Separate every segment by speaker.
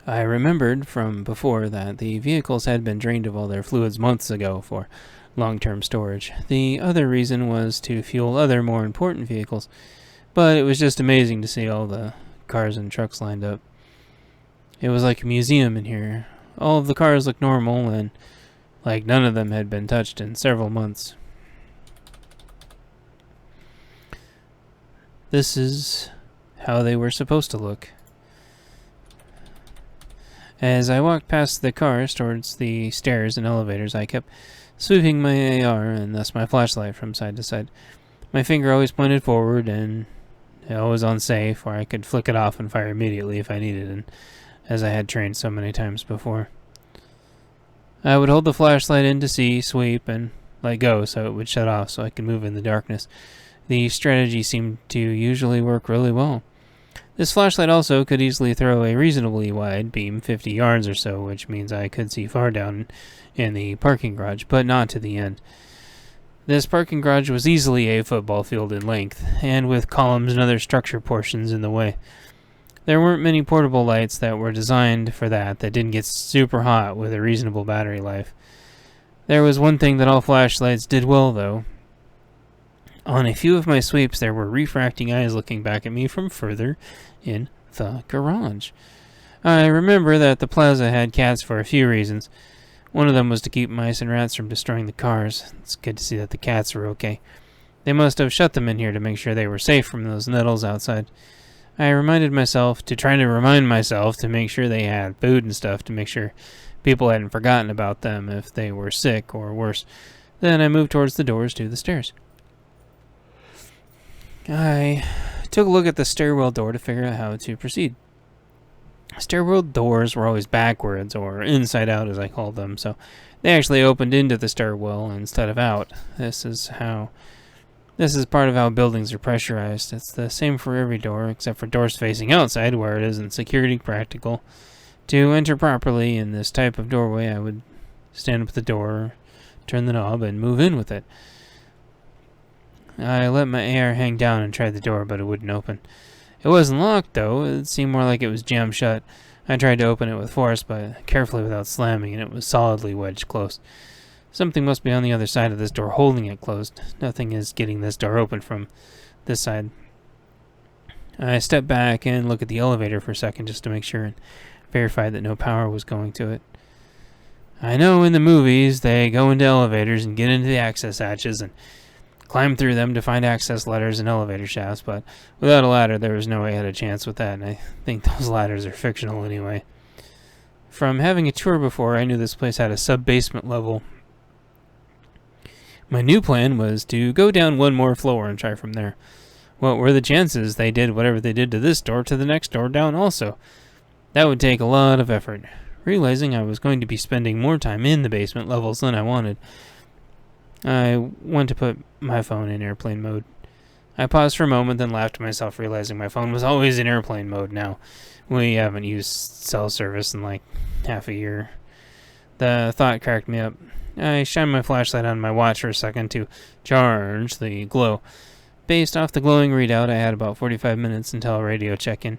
Speaker 1: I remembered from before that the vehicles had been drained of all their fluids months ago for long-term storage. The other reason was to fuel other more important vehicles, but it was just amazing to see all the cars and trucks lined up. It was like a museum in here. All of the cars looked normal, and like none of them had been touched in several months. This is how they were supposed to look. As I walked past the cars towards the stairs and elevators, I kept sweeping my AR and thus my flashlight from side to side. My finger always pointed forward and always on safe, where I could flick it off and fire immediately if I needed, and as I had trained so many times before. I would hold the flashlight in to see, sweep, and let go so it would shut off so I could move in the darkness. The strategy seemed to usually work really well. This flashlight also could easily throw a reasonably wide beam, 50 yards or so, which means I could see far down in the parking garage, but not to the end. This parking garage was easily a football field in length, and with columns and other structure portions in the way. There weren't many portable lights that were designed for that didn't get super hot with a reasonable battery life. There was one thing that all flashlights did well, though. On a few of my sweeps, there were refracting eyes looking back at me from further in the garage. I remember that the Plaza had cats for a few reasons. One of them was to keep mice and rats from destroying the cars. It's good to see that the cats were okay. They must have shut them in here to make sure they were safe from those nettles outside. I reminded myself to try to remind myself to make sure they had food and stuff, to make sure people hadn't forgotten about them if they were sick or worse. Then I moved towards the doors to the stairs. I took a look at the stairwell door to figure out how to proceed. Stairwell doors were always backwards, or inside out as I called them, so they actually opened into the stairwell instead of out. This is part of how buildings are pressurized. It's the same for every door, except for doors facing outside, where it isn't security practical. To enter properly in this type of doorway, I would stand up at the door, turn the knob, and move in with it. I let my AR hang down and tried the door, but it wouldn't open. It wasn't locked, though. It seemed more like it was jammed shut. I tried to open it with force, but carefully without slamming, and it was solidly wedged closed. Something must be on the other side of this door holding it closed. Nothing is getting this door open from this side. I stepped back and looked at the elevator for a second just to make sure and verify that no power was going to it. I know in the movies they go into elevators and get into the access hatches and climb through them to find access ladders and elevator shafts, but without a ladder there was no way I had a chance with that, and I think those ladders are fictional anyway. From having a tour before, I knew this place had a sub-basement level. My new plan was to go down one more floor and try from there. What were the chances they did whatever they did to this door to the next door down also? That would take a lot of effort. Realizing I was going to be spending more time in the basement levels than I wanted, I went to put my phone in airplane mode. I paused for a moment, then laughed to myself, realizing my phone was always in airplane mode now. We haven't used cell service in like half a year. The thought cracked me up. I shined my flashlight on my watch for a second to charge the glow. Based off the glowing readout, I had about 45 minutes until radio check-in.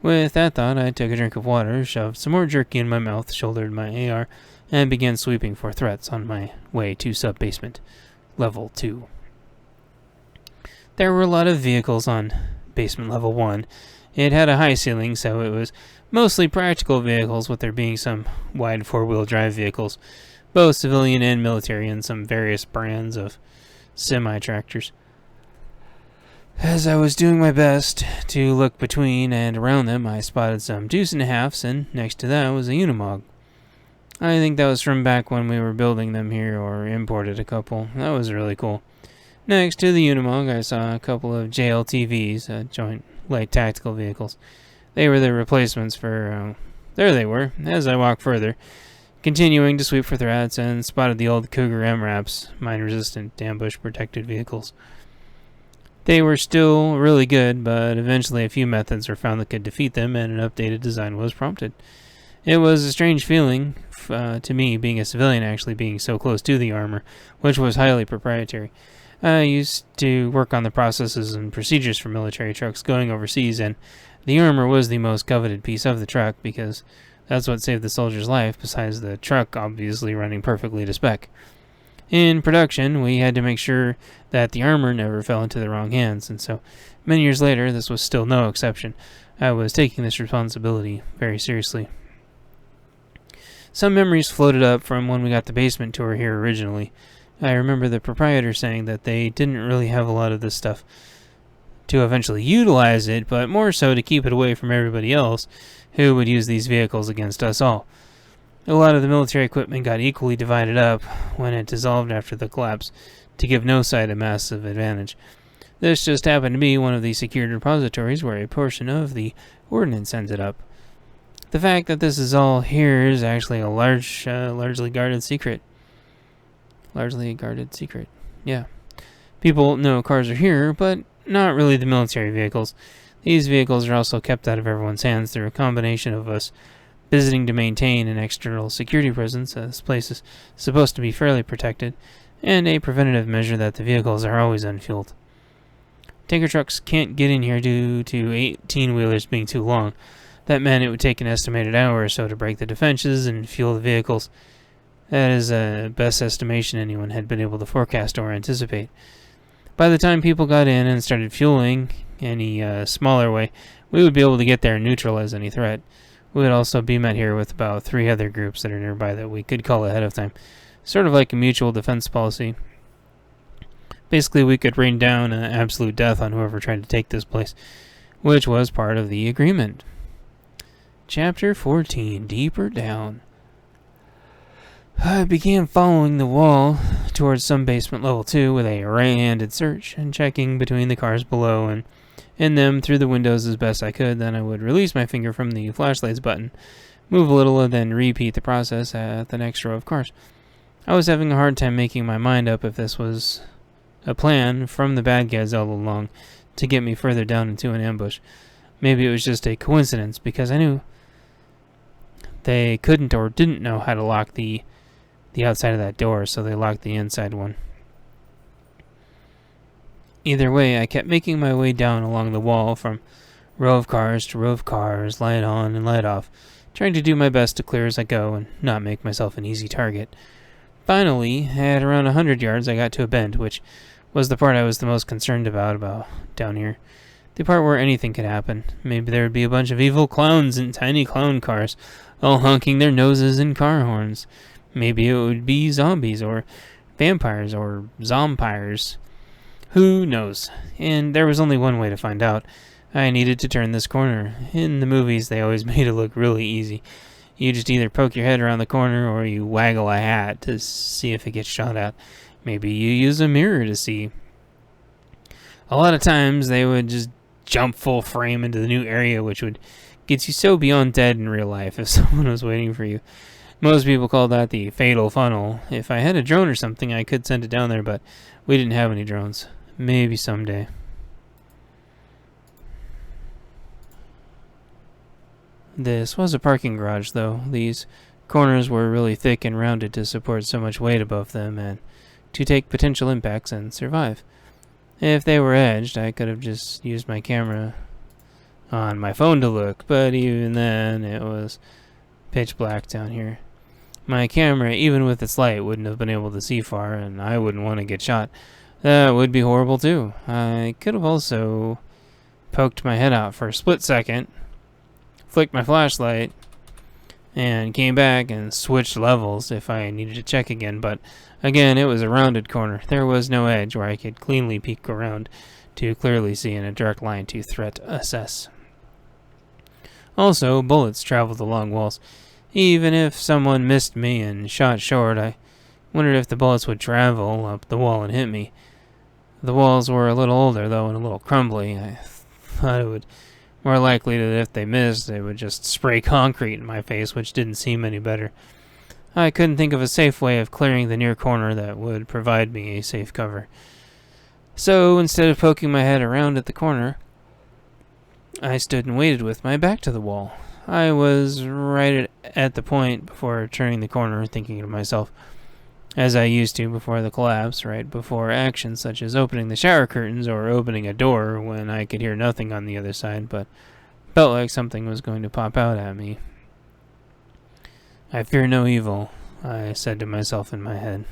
Speaker 1: With that thought, I took a drink of water, shoved some more jerky in my mouth, shouldered my AR, and began sweeping for threats on my way to sub-basement, level 2. There were a lot of vehicles on basement level 1. It had a high ceiling, so it was mostly practical vehicles, with there being some wide four-wheel drive vehicles, both civilian and military, and some various brands of semi-tractors. As I was doing my best to look between and around them, I spotted some 2.5s, and next to that was a Unimog. I think that was from back when we were building them here, or imported a couple. That was really cool. Next to the Unimog, I saw a couple of JLTVs, Joint Light Tactical Vehicles. They were the replacements for, there they were, as I walked further, continuing to sweep for threats, and spotted the old Cougar MRAPs, mine-resistant, ambush-protected vehicles. They were still really good, but eventually a few methods were found that could defeat them, and an updated design was prompted. It was a strange feeling to me, being a civilian, actually being so close to the armor, which was highly proprietary. I used to work on the processes and procedures for military trucks going overseas, and The armor was the most coveted piece of the truck because that's what saved the soldier's life, besides the truck obviously running perfectly to spec. In production, we had to make sure that the armor never fell into the wrong hands, and so many years later, this was still no exception. I was taking this responsibility very seriously. Some memories floated up from when we got the basement tour here originally. I remember the proprietor saying that they didn't really have a lot of this stuff to eventually utilize it, but more so to keep it away from everybody else who would use these vehicles against us all. A lot of the military equipment got equally divided up when it dissolved after the collapse to give no side a massive advantage. This just happened to be one of the secured repositories where a portion of the ordnance ended up. The fact that this is all here is actually a largely guarded secret. Largely a guarded secret. Yeah. People know cars are here, but not really the military vehicles. These vehicles are also kept out of everyone's hands through a combination of us visiting to maintain an external security presence, as this place is supposed to be fairly protected, and a preventative measure that the vehicles are always unfueled. Tanker trucks can't get in here due to 18-wheelers being too long. That meant it would take an estimated hour or so to break the defenses and fuel the vehicles. That is a best estimation anyone had been able to forecast or anticipate. By the time people got in and started fueling any smaller way, we would be able to get there and neutralize any threat. We would also be met here with about 3 other groups that are nearby that we could call ahead of time. Sort of like a mutual defense policy. Basically, we could rain down absolute death on whoever tried to take this place, which was part of the agreement. Chapter 14, Deeper Down. I began following the wall towards some basement level 2 with a right-handed search and checking between the cars below and in them through the windows as best I could. Then I would release my finger from the flashlight's button, move a little, and then repeat the process at the next row of cars. I was having a hard time making my mind up if this was a plan from the bad guys all along to get me further down into an ambush. Maybe it was just a coincidence, because I knew they couldn't or didn't know how to lock the outside of that door, so they locked the inside one. Either way, I kept making my way down along the wall from row of cars to row of cars, light on and light off, trying to do my best to clear as I go and not make myself an easy target. Finally, at around 100 yards, I got to a bend, which was the part I was the most concerned about down here. The part where anything could happen. Maybe there would be a bunch of evil clowns in tiny clown cars, all honking their noses in car horns. Maybe it would be zombies, or vampires, or zompires. Who knows? And there was only one way to find out. I needed to turn this corner. In the movies, they always made it look really easy. You just either poke your head around the corner, or you waggle a hat to see if it gets shot at. Maybe you use a mirror to see. A lot of times, they would just jump full frame into the new area, which would get you so beyond dead in real life if someone was waiting for you. Most people call that the fatal funnel. If I had a drone or something, I could send it down there, but we didn't have any drones. Maybe someday. This was a parking garage, though. These corners were really thick and rounded to support so much weight above them and to take potential impacts and survive. If they were edged, I could have just used my camera on my phone to look, but even then, it was pitch black down here. My camera, even with its light, wouldn't have been able to see far, and I wouldn't want to get shot. That would be horrible, too. I could have also poked my head out for a split second, flicked my flashlight, and came back and switched levels if I needed to check again, but again, it was a rounded corner. There was no edge where I could cleanly peek around to clearly see in a direct line to threat assess. Also, bullets traveled along walls. Even if someone missed me and shot short, I wondered if the bullets would travel up the wall and hit me. The walls were a little older, though, and a little crumbly. I thought it would more likely that if they missed, they would just spray concrete in my face, which didn't seem any better. I couldn't think of a safe way of clearing the near corner that would provide me a safe cover. So, instead of poking my head around at the corner, I stood and waited with my back to the wall. I was right at the point before turning the corner, thinking to myself, as I used to before the collapse, right before actions such as opening the shower curtains or opening a door when I could hear nothing on the other side but Felt like something was going to pop out at me. I fear no evil, I said to myself in my head.